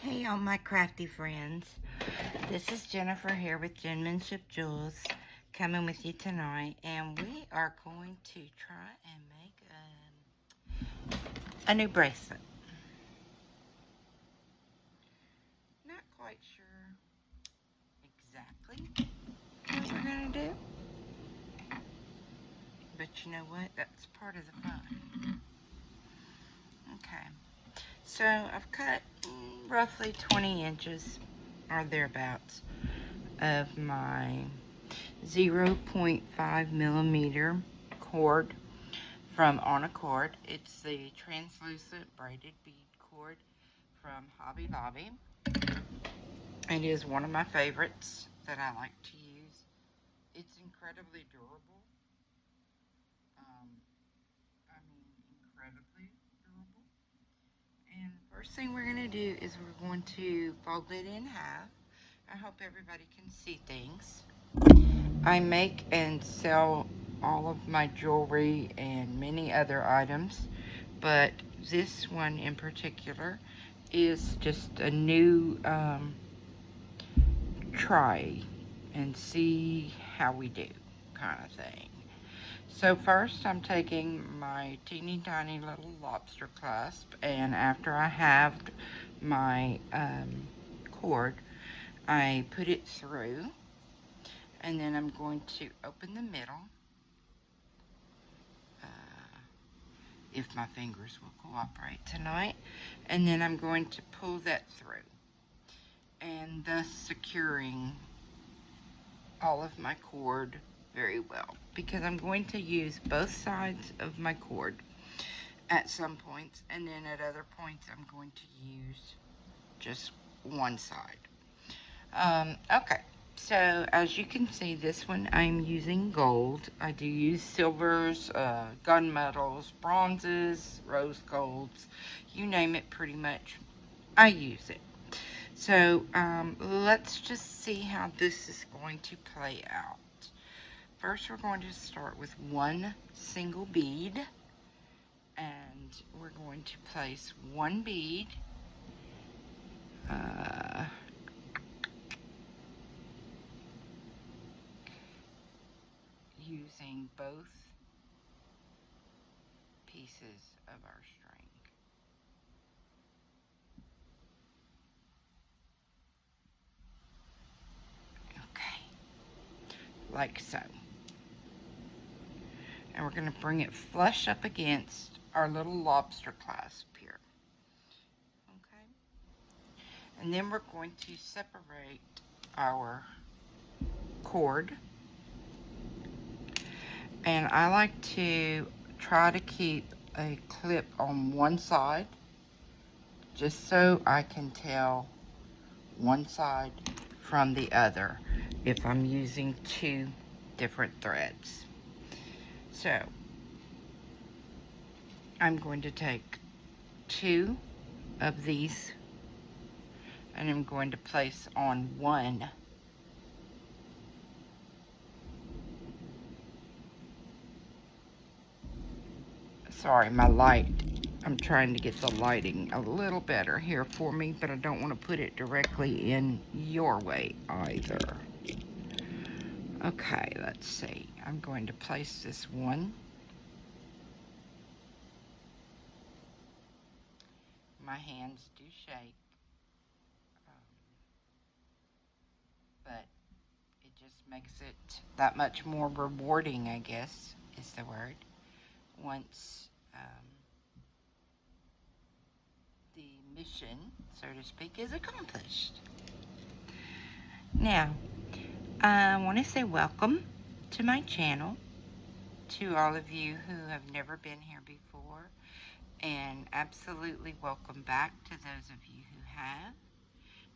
Hey all my crafty friends, this is Jennifer here with JENN-Menship Jewels coming with you tonight, and we are going to try and make a new bracelet. Not quite sure exactly what we're going to do, but you know what, that's part of the fun. Okay, so I've cut roughly 20 inches or thereabouts of my 0.5 millimeter cord from On a Cord. It's the translucent braided bead cord from Hobby Lobby. It is one of my favorites that I like to use. It's incredibly durable. Incredibly durable. And the first thing we're going to do is we're going to fold it in half. I hope everybody can see things. I make and sell all of my jewelry and many other items, but this one in particular is just a new try and see how we do kind of thing. So first I'm taking my teeny tiny little lobster clasp, and after I halved my cord, I put it through, and then I'm going to open the middle, if my fingers will cooperate tonight, and then I'm going to pull that through, and thus securing all of my cord very well, because I'm going to use both sides of my cord at some points, and then at other points I'm going to use just one side. Okay, so as you can see, this one I'm using gold. I do use silvers, gunmetals, bronzes, rose golds, you name it, pretty much I use it. So let's just see how this is going to play out. First, we're going to start with one single bead, and we're going to place one bead using both pieces of our string. Okay, like so. And we're going to bring it flush up against our little lobster clasp here. Okay, and then we're going to separate our cord, and I like to try to keep a clip on one side just so I can tell one side from the other if I'm using two different threads. So I'm going to take two of these and I'm going to place on one. Sorry, my light. I'm trying to get the lighting a little better here for me, but I don't want to put it directly in your way either. Okay, let's see. I'm going to place this one. My hands do shake, but it just makes it that much more rewarding, I guess, is the word, once the mission, so to speak, is accomplished. Now, I want to say welcome to my channel to all of you who have never been here before, and absolutely welcome back to those of you who have.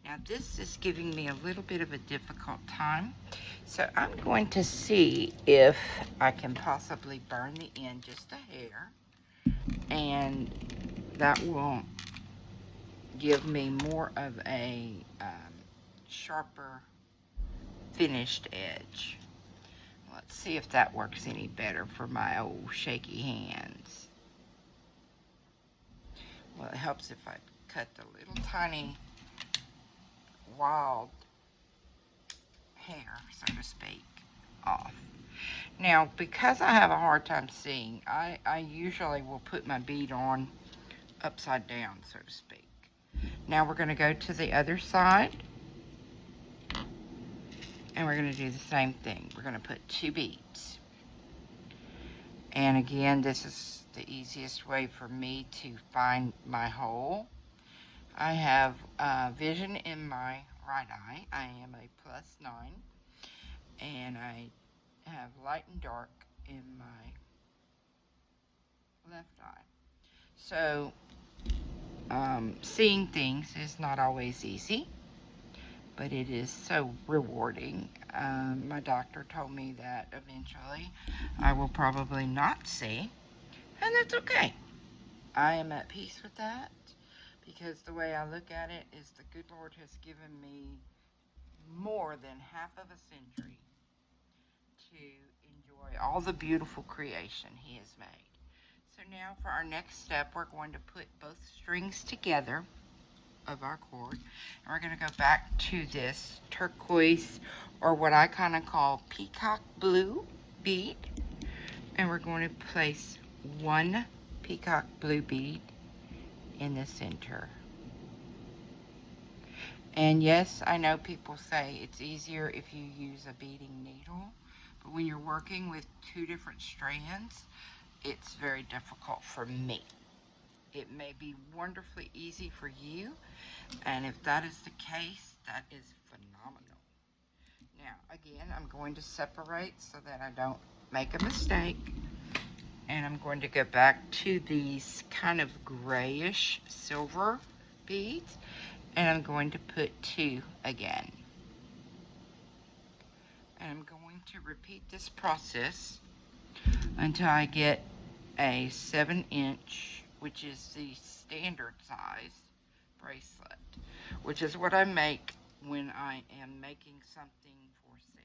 Now this is giving me a little bit of a difficult time, so I'm going to see if I can possibly burn the end just a hair, and that will give me more of a sharper finished edge. Let's see if that works any better for my old shaky hands. Well, it helps if I cut the little tiny wild hair, so to speak, off. Now, because I have a hard time seeing, I usually will put my bead on upside down, so to speak. Now we're going to go to the other side, and we're going to do the same thing. We're going to put 2 beads. And again, this is the easiest way for me to find my hole. I have vision in my right eye. I am a +9, and I have light and dark in my left eye. So, seeing things is not always easy, but it is so rewarding. My doctor told me that eventually I will probably not see, and that's okay. I am at peace with that, because the way I look at it is the good Lord has given me more than half of a century to enjoy all the beautiful creation He has made. So now for our next step, we're going to put both strings together of our cord, and we're going to go back to this turquoise, or what I kind of call peacock blue bead, and we're going to place 1 peacock blue bead in the center. And yes, I know people say it's easier if you use a beading needle, but when you're working with 2 different strands, it's very difficult for me. It may be wonderfully easy for you, and if that is the case, that is phenomenal. Now, again, I'm going to separate so that I don't make a mistake, and I'm going to go back to these kind of grayish silver beads, and I'm going to put 2 again. And I'm going to repeat this process until I get a 7-inch, which is the standard size bracelet, which is what I make when I am making something for sale.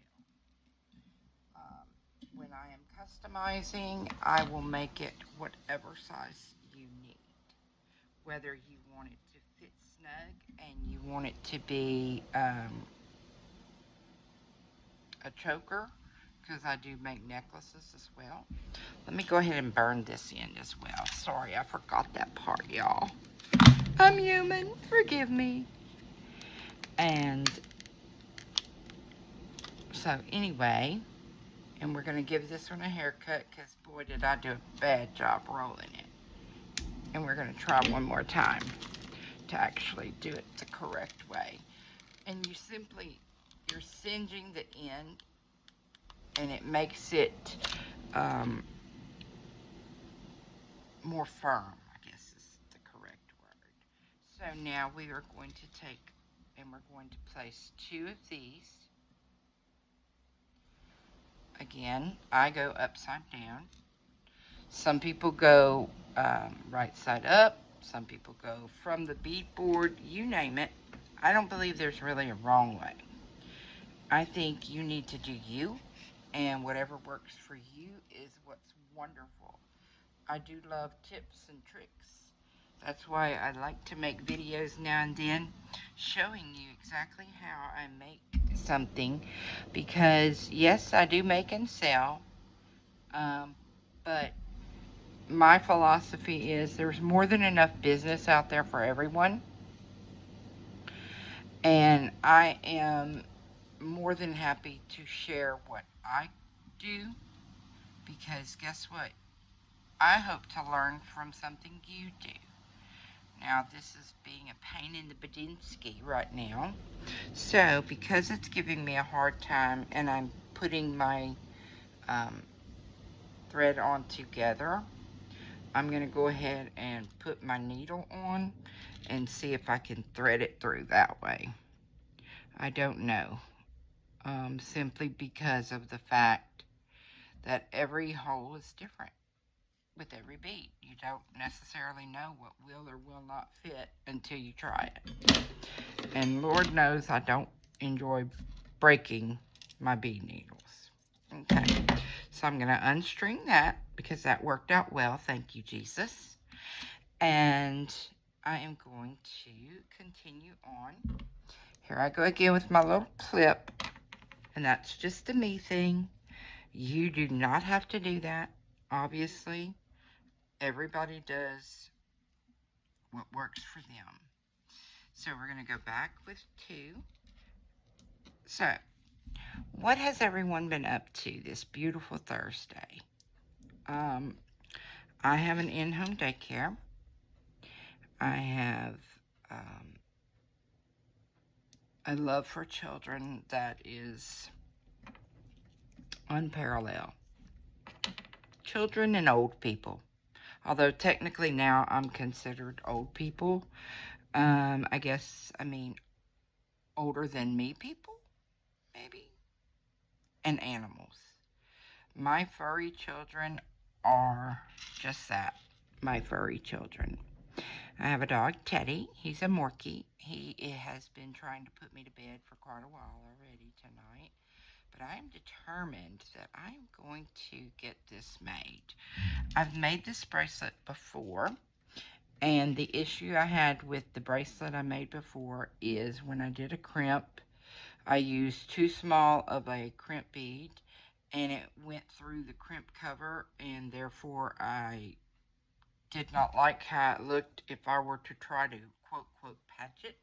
When I am customizing, I will make it whatever size you need. Whether you want it to fit snug and you want it to be a choker, because I do make necklaces as well. Let me go ahead and burn this in as well. Sorry, I forgot that part, y'all. I'm human, forgive me. And so anyway, and we're going to give this one a haircut, because boy did I do a bad job rolling it. And we're going to try one more time to actually do it the correct way. And you're singeing the end, and it makes it more firm, I guess is the correct word. So now we are going to take, and we're going to place 2 of these. Again, I go upside down. Some people go right side up. Some people go from the bead board, you name it. I don't believe there's really a wrong way. I think you need to do you, and whatever works for you is what's wonderful. I do love tips and tricks. That's why I like to make videos now and then showing you exactly how I make something, because yes, I do make and sell, but my philosophy is there's more than enough business out there for everyone, and I am more than happy to share what I do, because guess what? I hope to learn from something you do. Now, this is being a pain in the Badinsky right now. So, because it's giving me a hard time and I'm putting my thread on together, I'm going to go ahead and put my needle on and see if I can thread it through that way. I don't know. Simply because of the fact that every hole is different with every bead. You don't necessarily know what will or will not fit until you try it. And Lord knows I don't enjoy breaking my bead needles. Okay, so I'm going to unstring that because that worked out well. Thank you, Jesus. And I am going to continue on. Here I go again with my little clip. And that's just a me thing. You do not have to do that. Obviously, everybody does what works for them. So we're going to go back with 2. So, what has everyone been up to this beautiful Thursday? I have an in-home daycare. I have a love for children that is unparalleled. Children and old people. Although technically now I'm considered old people. I guess, older than me people, maybe. And animals. My furry children are just that. My furry children. I have a dog, Teddy. He's a Morkie. He has been trying to put me to bed for quite a while already tonight. But I am determined that I'm going to get this made. I've made this bracelet before. And the issue I had with the bracelet I made before is when I did a crimp, I used too small of a crimp bead. And it went through the crimp cover. And therefore I did not like how it looked if I were to try to quote patch it.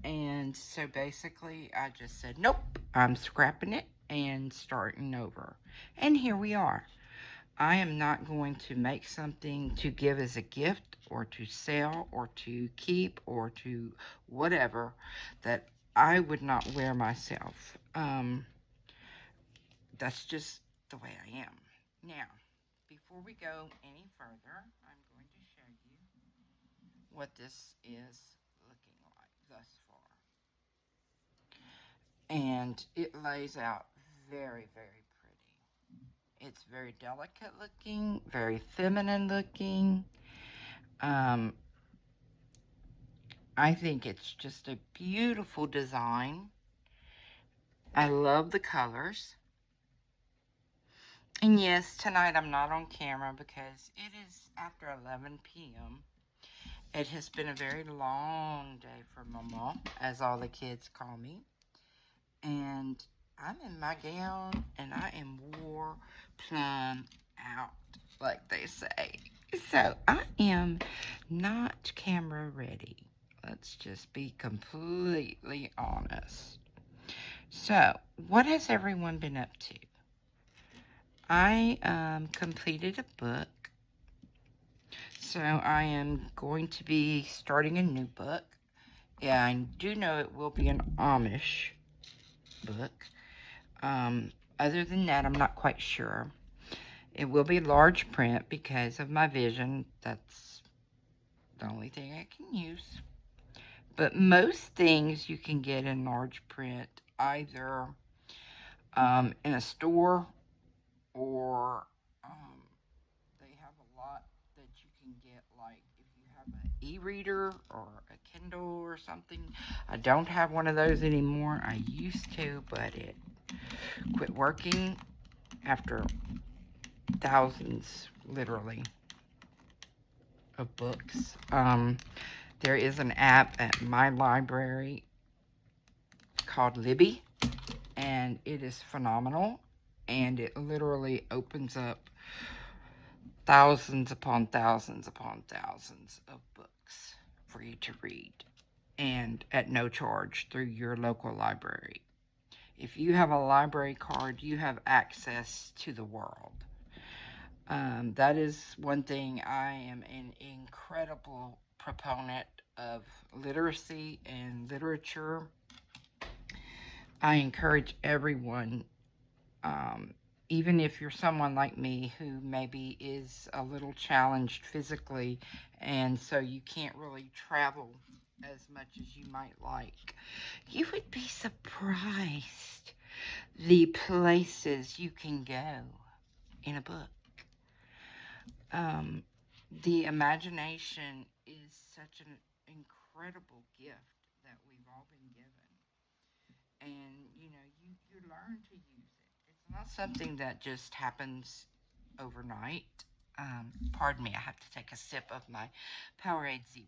And so basically I just said, nope, I'm scrapping it and starting over. And here we are. I am not going to make something to give as a gift or to sell or to keep or to whatever that I would not wear myself. That's just the way I am. Now, before we go any further, I'm going to show you what this is looking like thus far. And it lays out very, very pretty. It's very delicate looking, very feminine looking. I think it's just a beautiful design. I love the colors. And yes, tonight I'm not on camera because it is after 11 p.m. It has been a very long day for Mama, as all the kids call me. And I'm in my gown and I am wore plumb out, like they say. So I am not camera ready. Let's just be completely honest. So, what has everyone been up to? I completed a book. So I am going to be starting a new book. Yeah, I do know it will be an Amish book. Other than that, I'm not quite sure. It will be large print because of my vision. That's the only thing I can use. But most things you can get in large print either in a store or they have a lot that you can get, like if you have an e-reader or a Kindle or something. I don't have one of those anymore. I used to, but it quit working after thousands, literally, of books. There is an app at my library called Libby, and it is phenomenal, and it literally opens up thousands upon thousands upon thousands of books for you to read, and at no charge through your local library. If you have a library card, you have access to the world. That is one thing. I am an incredible proponent of literacy and literature. I encourage everyone, even if you're someone like me who maybe is a little challenged physically and so you can't really travel as much as you might like, you would be surprised the places you can go in a book. The imagination is such an incredible gift that we've all been given. And, you learn to use it. It's not something that just happens overnight. Pardon me, I have to take a sip of my Powerade Zero.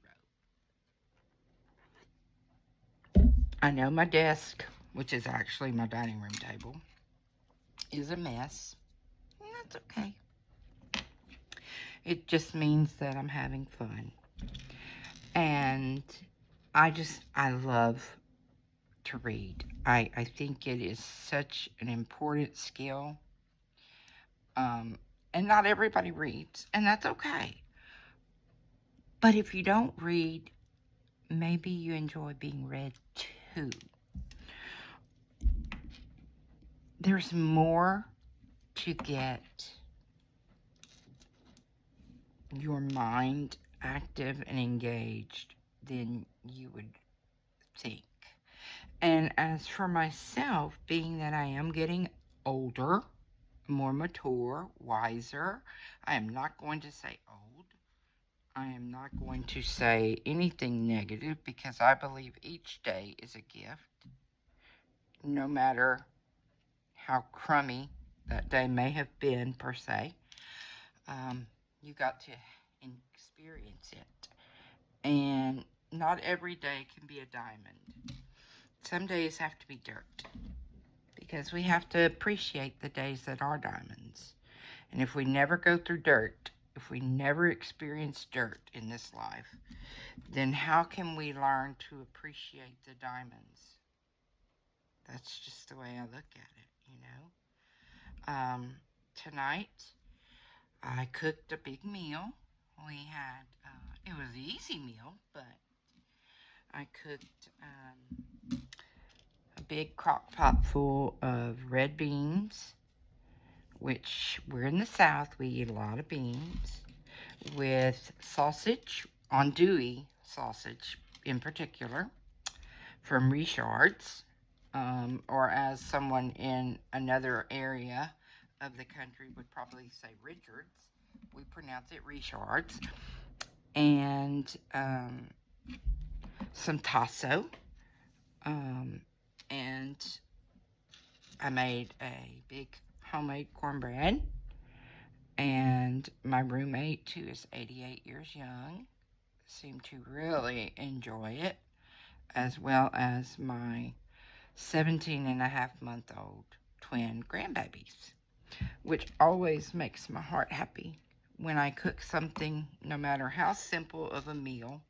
I know my desk, which is actually my dining room table, is a mess. And that's okay. It just means that I'm having fun. And I love to read. I think it is such an important skill. Um, and not everybody reads, and that's okay. But if you don't read, maybe you enjoy being read to. There's more to get your mind active and engaged than you would think. And as for myself, being that I am getting older, more mature, wiser, I am not going to say old. I am not going to say anything negative because I believe each day is a gift, no matter how crummy that day may have been, per se. You got to experience it. And not every day can be a diamond. Some days have to be dirt because we have to appreciate the days that are diamonds. And if we never go through dirt, if we never experience dirt in this life, then how can we learn to appreciate the diamonds? That's just the way I look at it, you know. Tonight, I cooked a big meal. We had, it was an easy meal, but I cooked a big crock pot full of red beans, which we're in the South, we eat a lot of beans, with sausage, andouille sausage in particular, from Richard's, or as someone in another area of the country would probably say Richard's. We pronounce it Richard's. And some tasso. And I made a big homemade cornbread. And my roommate, who is 88 years young, seemed to really enjoy it, as well as my 17-and-a-half-month-old twin grandbabies, which always makes my heart happy when I cook something, no matter how simple of a meal,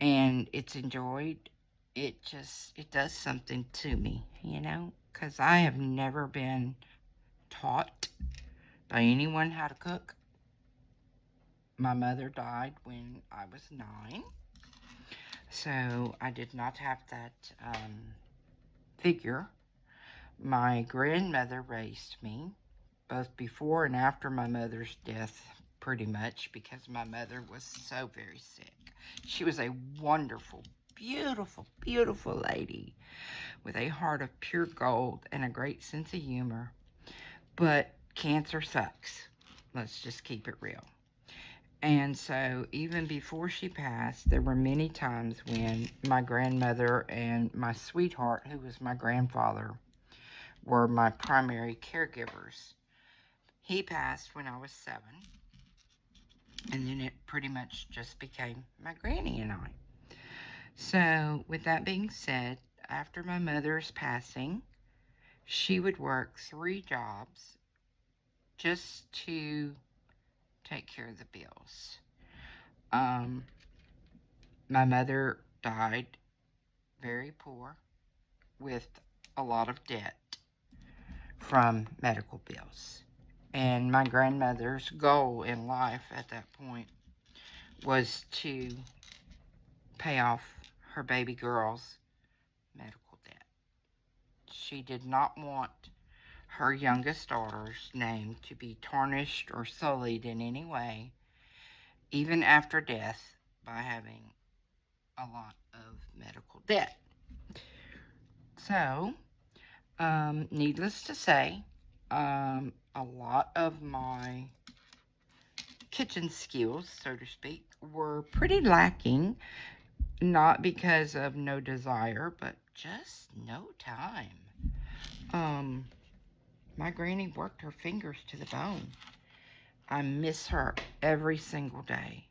and it's enjoyed. It does something to me, you know, because I have never been taught by anyone how to cook. My mother died when I was 9, so I did not have that figure. My grandmother raised me, both before and after my mother's death, pretty much, because my mother was so very sick. She was a wonderful, beautiful, beautiful lady with a heart of pure gold and a great sense of humor. But cancer sucks. Let's just keep it real. And so even before she passed, there were many times when my grandmother and my sweetheart, who was my grandfather, were my primary caregivers. He passed when I was 7, and then it pretty much just became my granny and I. So with that being said, after my mother's passing, she would work 3 jobs just to take care of the bills. My mother died very poor with a lot of debt from medical bills. And my grandmother's goal in life at that point was to pay off her baby girl's medical debt. She did not want her youngest daughter's name to be tarnished or sullied in any way, even after death, by having a lot of medical debt. So, needless to say, a lot of my kitchen skills, so to speak, were pretty lacking, not because of no desire, but just no time. My granny worked her fingers to the bone. I miss her every single day.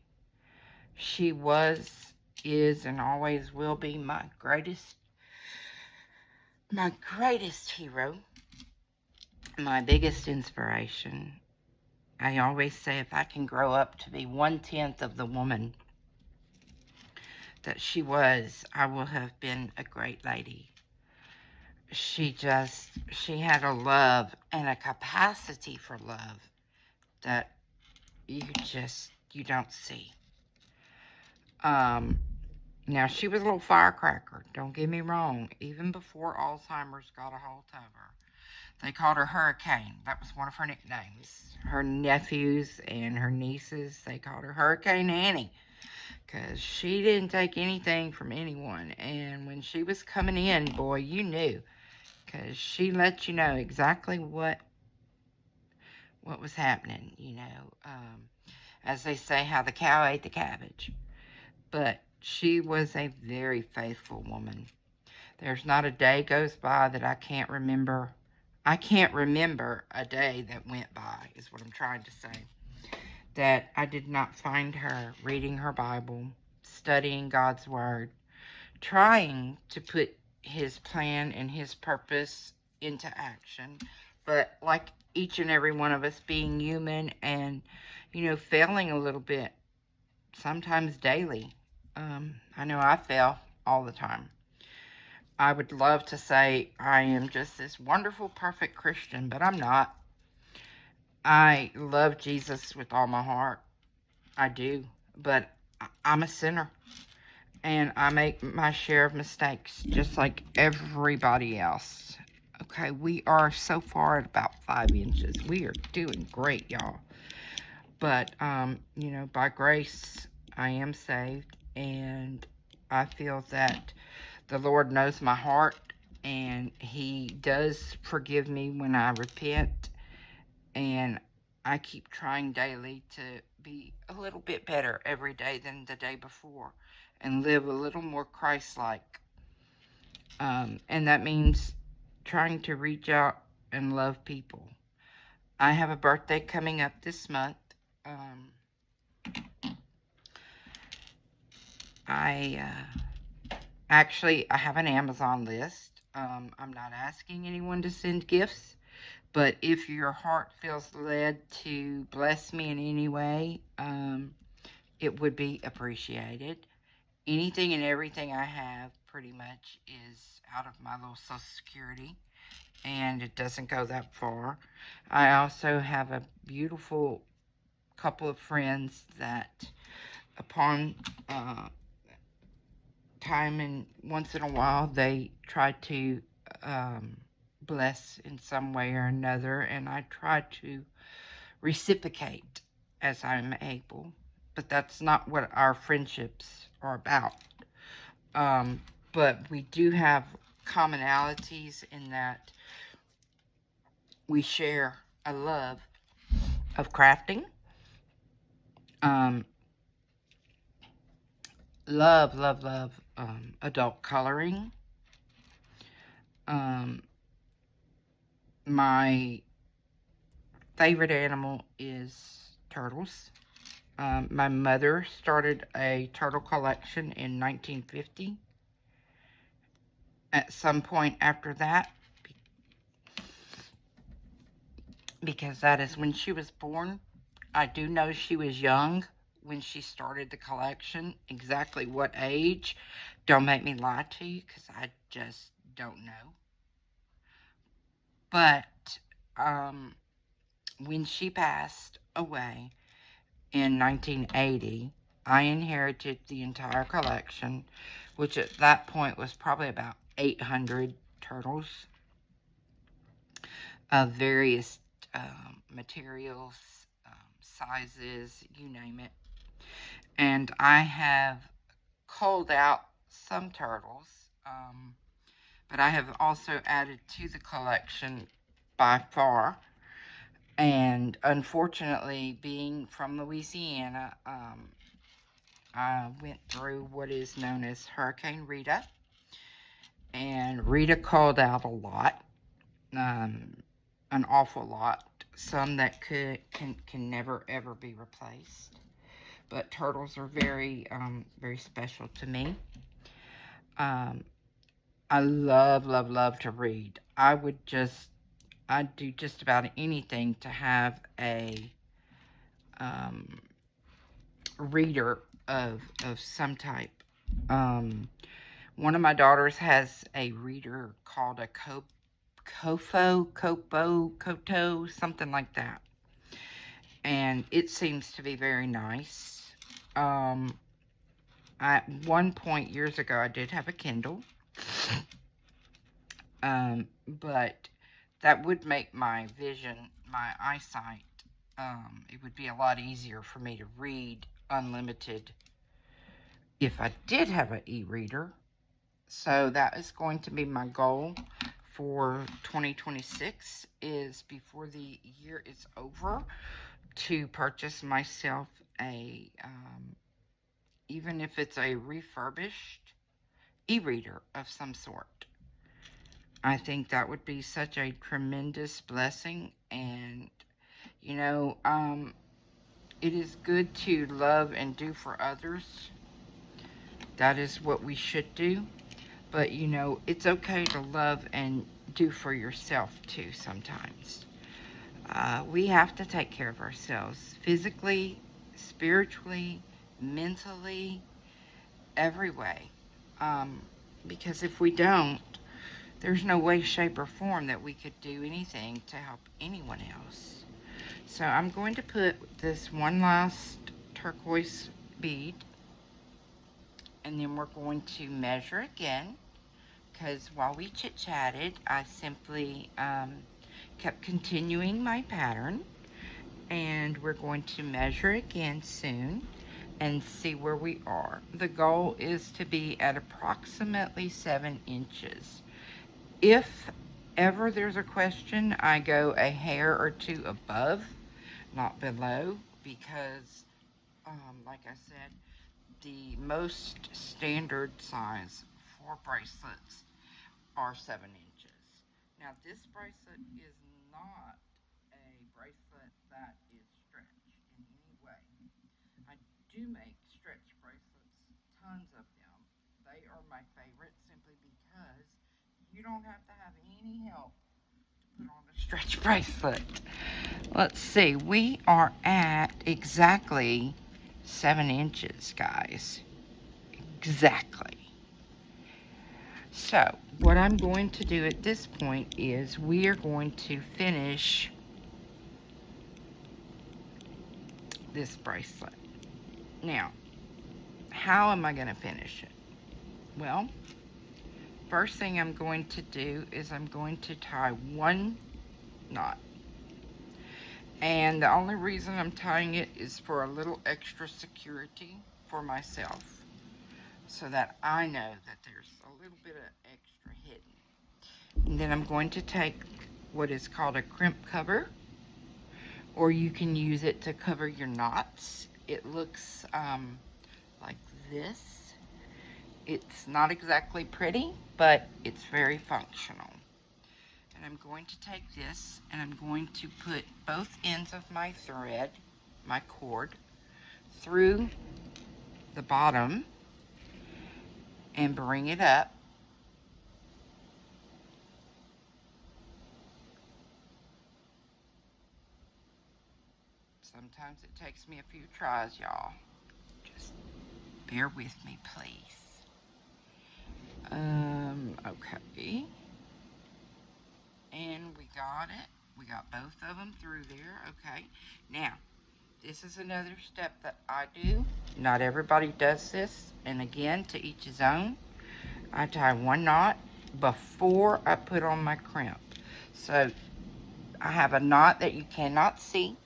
She was is and always will be my greatest hero, my biggest inspiration. I always say if I can grow up to be 1/10 of the woman that she was, I will have been a great lady. She had a love and a capacity for love that you don't see. Now she was a little firecracker, don't get me wrong. Even before Alzheimer's got a hold of her, they called her Hurricane. That was one of her nicknames. Her nephews and her nieces, they called her Hurricane Annie, because she didn't take anything from anyone. And when she was coming in, boy, you knew, because she let you know exactly what was happening, as they say, how the cow ate the cabbage. But she was a very faithful woman. There's not a day goes by that I can't remember. I can't remember a day that went by, is what I'm trying to say, that I did not find her reading her Bible, studying God's Word, trying to put His plan and His purpose into action. But like each and every one of us, being human and, failing a little bit, sometimes daily. I know I fail all the time. I would love to say I am just this wonderful, perfect Christian, but I'm not. I love Jesus with all my heart. I do. But I'm a sinner. And I make my share of mistakes, just like everybody else. Okay, we are so far at about 5 inches. We are doing great, y'all. But, by grace, I am saved. And I feel that the Lord knows my heart, and He does forgive me when I repent, and I keep trying daily to be a little bit better every day than the day before and live a little more Christ-like. And that means trying to reach out and love people. I have a birthday coming up this month. I have an Amazon list. I'm not asking anyone to send gifts, but if your heart feels led to bless me in any way, it would be appreciated. Anything and everything I have pretty much is out of my little Social Security, and it doesn't go that far. I also have a beautiful couple of friends that upon time and once in a while they try to bless in some way or another, and I try to reciprocate as I'm able, but that's not what our friendships are about. But we do have commonalities in that we share a love of crafting, love adult coloring. My favorite animal is turtles. My mother started a turtle collection in 1950. At some point after that, because that is when she was born. I do know she was young when she started the collection. Exactly what age, don't make me lie to you, because I just don't know. But when she passed away in 1980, I inherited the entire collection, which at that point was probably about 800 turtles of various materials, sizes, you name it. And I have culled out some turtles, but I have also added to the collection by far. And unfortunately, being from Louisiana, I went through what is known as Hurricane Rita, and Rita called out a lot, an awful lot, some that can never ever be replaced. but turtles are very, very special to me. Um, I love, love, love to read. I'd do just about anything to have a um, reader of some type. Um, One of my daughters has a reader called a Koto, something like that. And it seems to be very nice. Um, at one point years ago, I did have a Kindle. But that would make my vision, my eyesight, it would be a lot easier for me to read unlimited if I did have an e-reader. So that is going to be my goal for 2026, is before the year is over, to purchase myself a, even if it's a refurbished e-reader of some sort. I think that would be such a tremendous blessing. And, you know, it is good to love and do for others. That is what we should do. But, you know, it's okay to love and do for yourself too sometimes. We have to take care of ourselves physically, spiritually, mentally, every way. Because if we don't, there's no way, shape, or form that we could do anything to help anyone else. So I'm going to put this one last turquoise bead, and then we're going to measure again, because while we chit-chatted, I simply kept continuing my pattern, and we're going to measure again soon and see where we are. The goal is to be at approximately 7 inches. If ever there's a question, I go a hair or two above, not below, because, like I said, the most standard size for bracelets are 7 inches. Now, this bracelet is not a bracelet that is stretched in any way. I do make stretch bracelets, tons of them. They are my favorite simply because you don't have to have any help to put on a stretch bracelet. Let's see, we are at exactly 7 inches, guys. Exactly. So, what I'm going to do at this point is we are going to finish this bracelet. Now, how am I going to finish it? Well, first thing I'm going to do is I'm going to tie one knot. And the only reason I'm tying it is for a little extra security for myself, so that I know that there's a little bit of extra hidden. And then I'm going to take what is called a crimp cover, or you can use it to cover your knots. It looks like this. It's not exactly pretty, but it's very functional. And I'm going to take this and I'm going to put both ends of my thread, my cord, through the bottom and bring it up. Sometimes it takes me a few tries, y'all. Just bear with me, please. Okay. And we got it. We got both of them through there. Okay. Now, this is another step that I do. Not everybody does this. And again, to each his own. I tie one knot before I put on my crimp. So, I have a knot that you cannot see.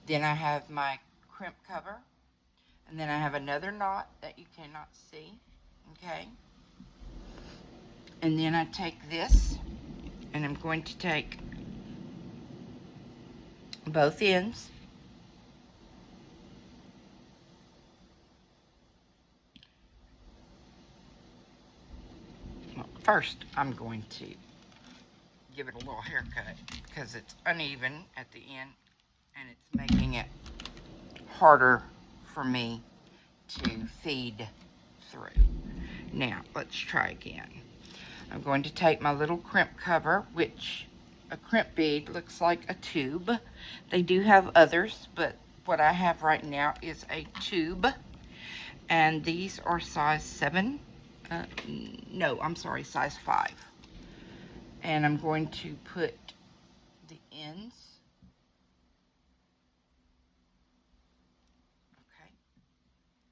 Then I have my crimp cover. And then I have another knot that you cannot see. Okay. And then I take this, and I'm going to take both ends. Well, first, I'm going to give it a little haircut because it's uneven at the end, and it's making it harder for me to feed through. Now, let's try again. I'm going to take my little crimp cover, which a crimp bead looks like a tube. They do have others, but what I have right now is a tube. And these are size 7. No, I'm sorry, size 5. And I'm going to put the ends. Okay.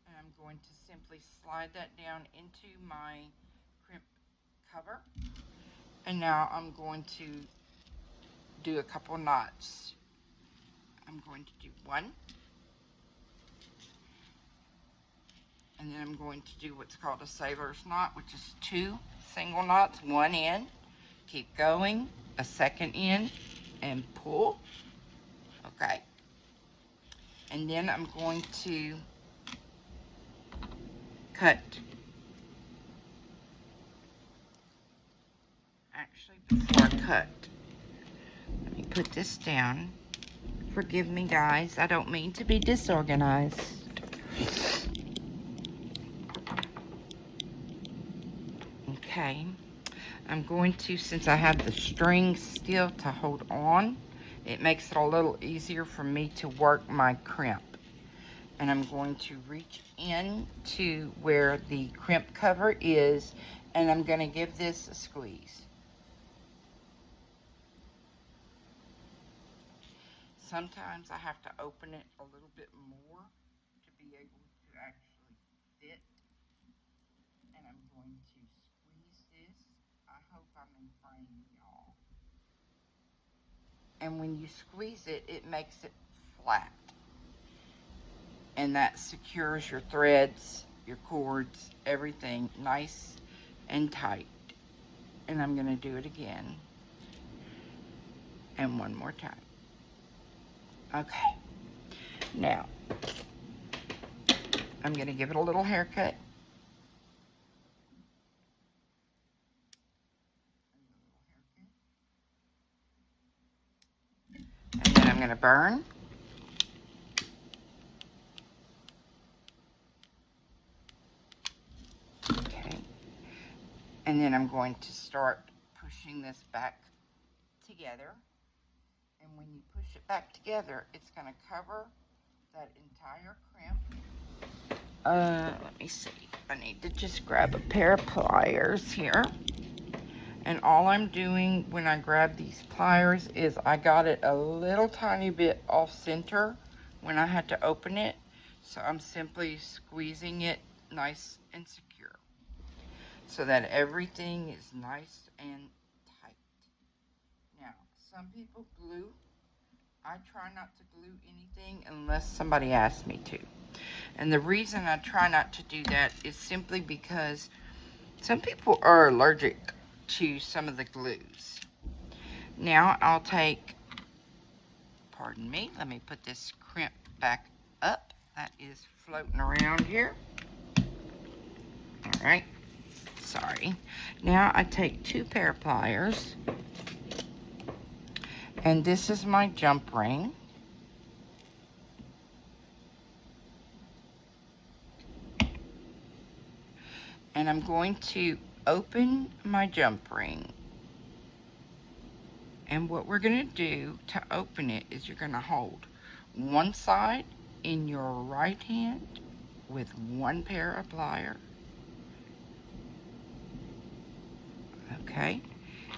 And I'm going to simply slide that down into my crimp cover. And now I'm going to do a couple knots. I'm going to do 1. And then I'm going to do what's called a sailor's knot, which is 2 single knots, 1 in. Keep going, a second in, and pull. Okay. And then I'm going to cut. Actually, before I cut, let me put this down. Forgive me, guys. I don't mean to be disorganized. Okay. I'm going to, since I have the string still to hold on, it makes it a little easier for me to work my crimp. And I'm going to reach in to where the crimp cover is, and I'm going to give this a squeeze. Sometimes I have to open it a little bit more to be able to actually fit. And I'm going to squeeze this. I hope I'm in frame, y'all. And when you squeeze it, it makes it flat. And that secures your threads, your cords, everything nice and tight. And I'm going to do it again. And one more time. Okay. Now, I'm going to give it a little haircut. And then I'm going to burn. Okay. And then I'm going to start pushing this back together. And when you push it back together, it's going to cover that entire crimp. Let me see. I need to just grab a pair of pliers here. And all I'm doing when I grab these pliers is I got it a little tiny bit off center when I had to open it. So I'm simply squeezing it nice and secure so that everything is nice and tight. Now, some people glue. I try not to glue anything unless somebody asks me to. And the reason I try not to do that is simply because some people are allergic to some of the glues. Now I'll take, pardon me, let me put this crimp back up. That is floating around here. All right, sorry. Now I take 2 pair of pliers, and this is my jump ring. And I'm going to open my jump ring. And what we're going to do to open it is you're going to hold one side in your right hand with 1 pair of pliers. Okay.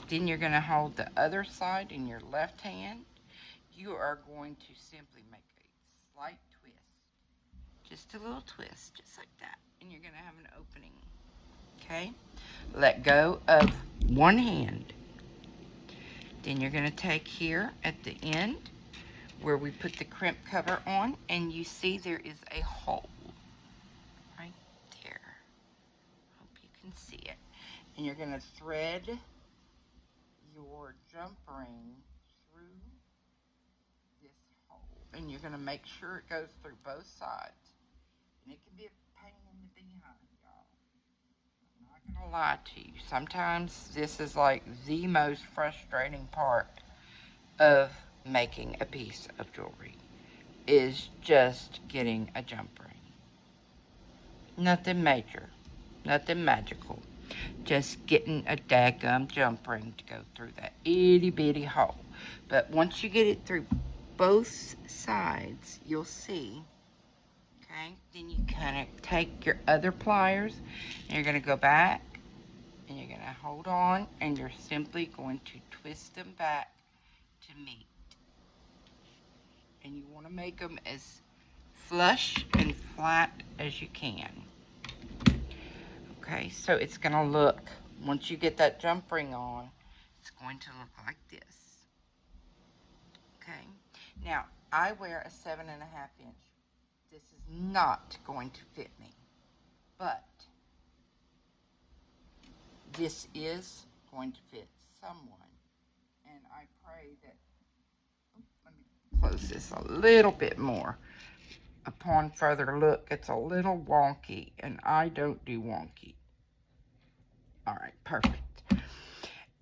Then you're going to hold the other side in your left hand. You are going to simply make a slight twist. Just a little twist, just like that. And you're going to have an opening. Okay. Let go of one hand. Then you're going to take here at the end where we put the crimp cover on, and you see there is a hole right there. Hope you can see it. And you're going to thread your jump ring through this hole, and you're going to make sure it goes through both sides. And it can be a pain in the behind, y'all. I'm not going to lie to you. Sometimes this is like the most frustrating part of making a piece of jewelry. is just getting a jump ring. Nothing major, nothing magical. Just getting a daggum jump ring to go through that itty bitty hole. But once you get it through both sides, you'll see, okay? Then you kind of take your other pliers and you're going to go back and you're going to hold on and you're simply going to twist them back to meet. And you want to make them as flush and flat as you can. Okay, so it's going to look, once you get that jump ring on, it's going to look like this. Okay, now I wear a 7.5 inch. This is not going to fit me, but this is going to fit someone. And I pray that, let me close this a little bit more. Upon further look, it's a little wonky, and I don't do wonky. All right, perfect.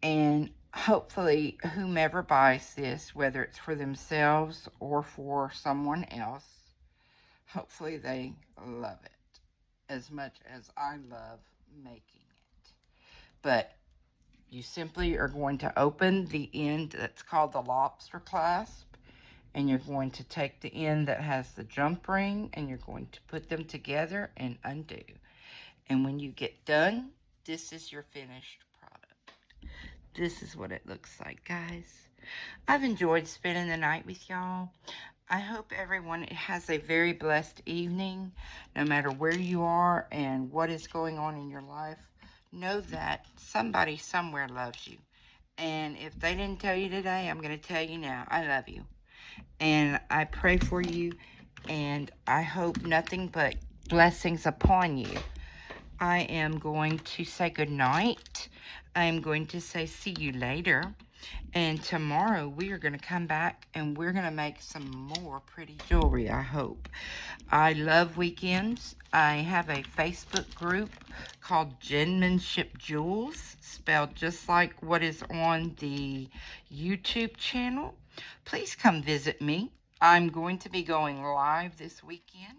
And hopefully, whomever buys this, whether it's for themselves or for someone else, hopefully they love it as much as I love making it. But you simply are going to open the end that's called the lobster clasp, and you're going to take the end that has the jump ring, and you're going to put them together and undo. And when you get done, this is your finished product. This is what it looks like, guys. I've enjoyed spending the night with y'all. I hope everyone has a very blessed evening, no matter where you are and what is going on in your life. Know that somebody somewhere loves you. And if they didn't tell you today, I'm going to tell you now. I love you. And I pray for you, and I hope nothing but blessings upon you. I am going to say good night. I am going to say see you later. And tomorrow we are going to come back and we're going to make some more pretty jewelry, I hope. I love weekends. I have a Facebook group called JENN-Menship Jewels, spelled just like what is on the YouTube channel. Please come visit me. I'm going to be going live this weekend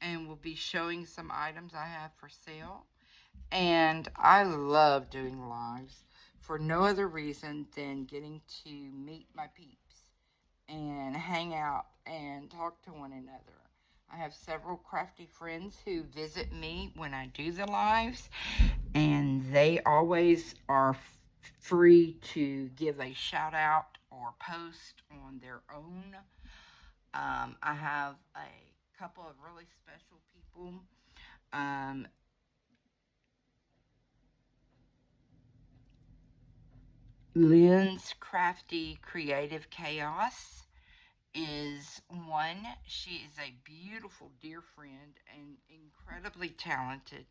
and will be showing some items I have for sale. And I love doing lives for no other reason than getting to meet my peeps and hang out and talk to one another. I have several crafty friends who visit me when I do the lives, and they always are free to give a shout out or post on their own. I have a couple of really special people. Lynn's Crafty Creative Chaos is one. She is a beautiful dear friend and incredibly talented.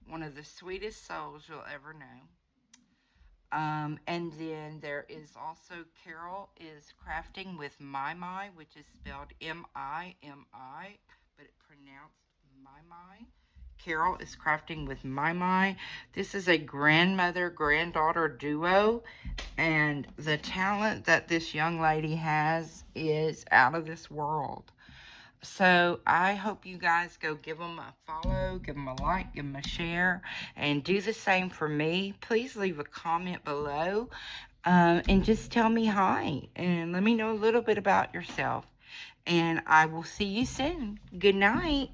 One of the sweetest souls you'll ever know. And then there is also Carol is Crafting with My, which is spelled M-I-M-I, but it pronounced My. Carol is Crafting with My. This is a grandmother-granddaughter duo, and the talent that this young lady has is out of this world. So I hope you guys go give them a follow, give them a like, give them a share, and do the same for me. Please leave a comment below and just tell me hi and let me know a little bit about yourself. And I will see you soon. Good night.